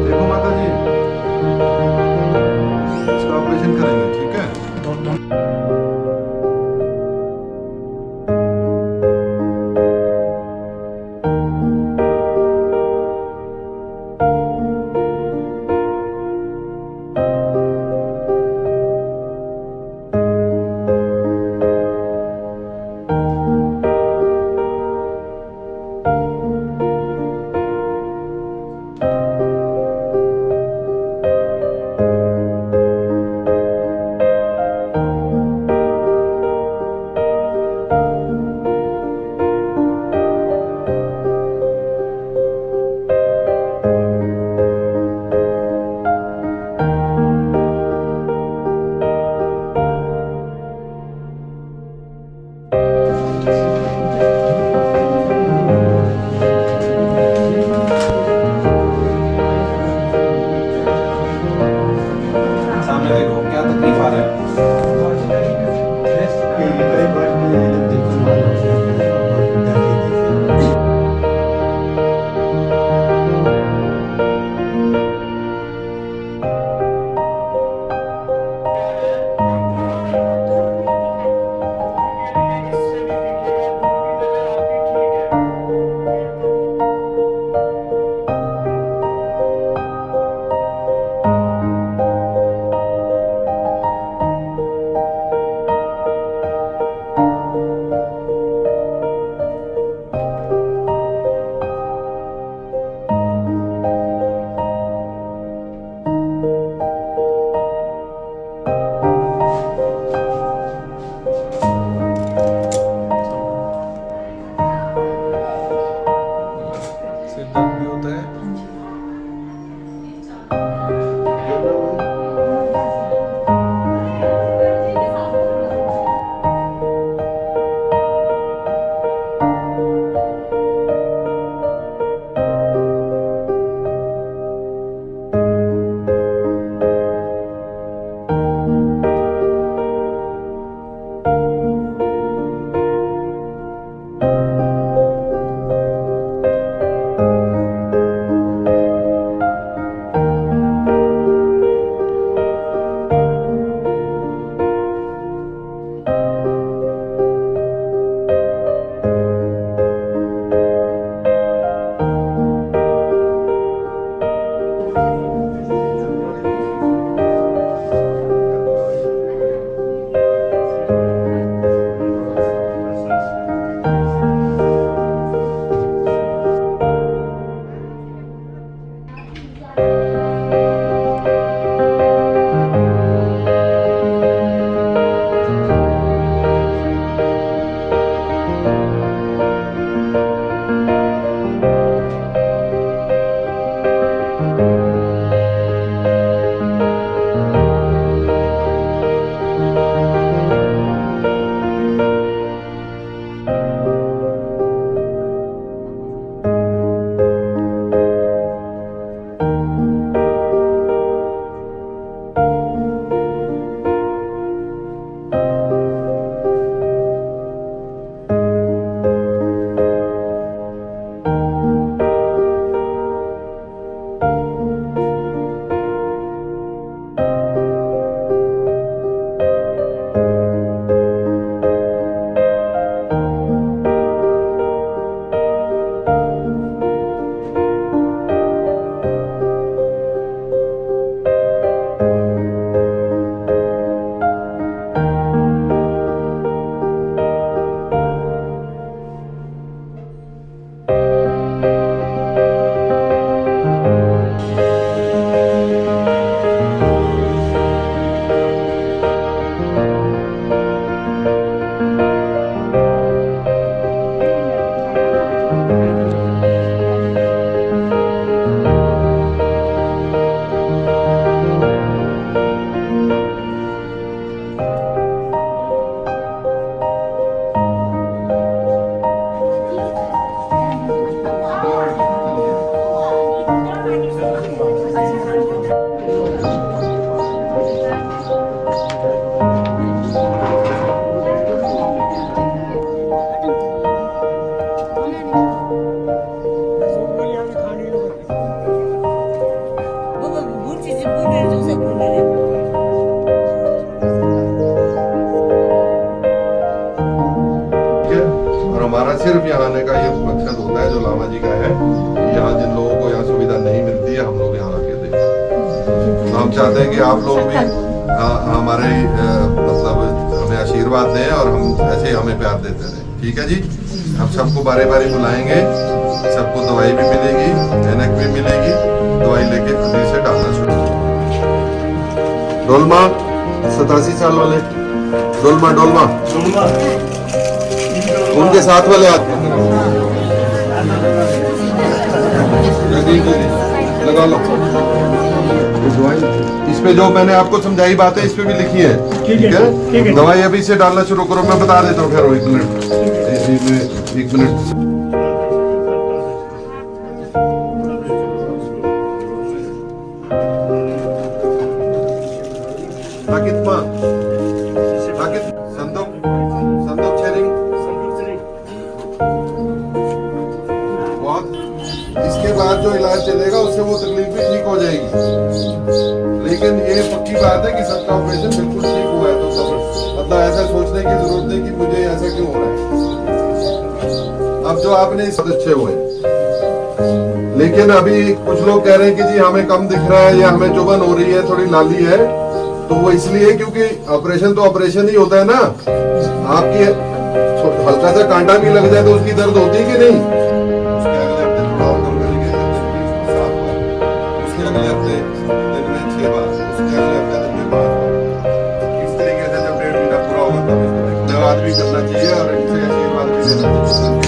देखो माता जी, इसका ऑपरेशन करेंगे, ठीक है। सामने देखो क्या तकलीफ आ रहा है। सिर्फ यहाँ आने का ये मकसद होता है जो लामा जी का है कि यहाँ जिन लोगों को यहाँ सुविधा नहीं मिलती है हम लोग यहाँ आके दें। तो हम चाहते हैं कि आप लोग भी हमारे मतलब हमें आशीर्वाद दें और हम ऐसे ही हमें प्यार देते रहें। ठीक है जी, हम सबको बारी बारी बुलाएंगे, सबको दवाई भी मिलेगी, एनक भी मिलेगी, दवाई लेके अभी से डालना शुरू। डोलमा 87 साल वाले, डोलमा डोलमा उनके साथ वाले आते हैं, लगा लो दवाई। इस पे जो मैंने आपको समझाई बातें इस पे भी लिखी है। ठीक है, दवाई अभी से डालना शुरू करो, मैं बता देता हूँ। खैर एक मिनट इसके बाद जो इलाज चलेगा उससे वो तकलीफ भी ठीक हो जाएगी। लेकिन ये पक्की बात है कि सबका ऑपरेशन बिल्कुल ठीक हुआ है, तो मतलब ऐसा सोचने की जरूरत नहीं कि मुझे ऐसा क्यों हो रहा है। अब जो आपने अच्छे हुए, लेकिन अभी कुछ लोग कह रहे हैं कि जी हमें कम दिख रहा है या हमें चुभन हो रही है, थोड़ी लाली है, तो वो इसलिए क्योंकि ऑपरेशन तो ऑपरेशन ही होता है ना। आपकी हल्का सा कांटा भी लग जाए तो उसकी दर्द होती है कि नहीं? उसके अगले हफ्ते थोड़ा और कम करेंगे, उसके अगले हफ्ते दिन में 6 बार, उसके अगले हफ्ते दिन में 5 बार। इस तरीके से जब 1.5 महीना पूरा होगा तब इसको धन्यवाद भी करना चाहिए और इनसे आशीर्वाद भी लेना चाहिए।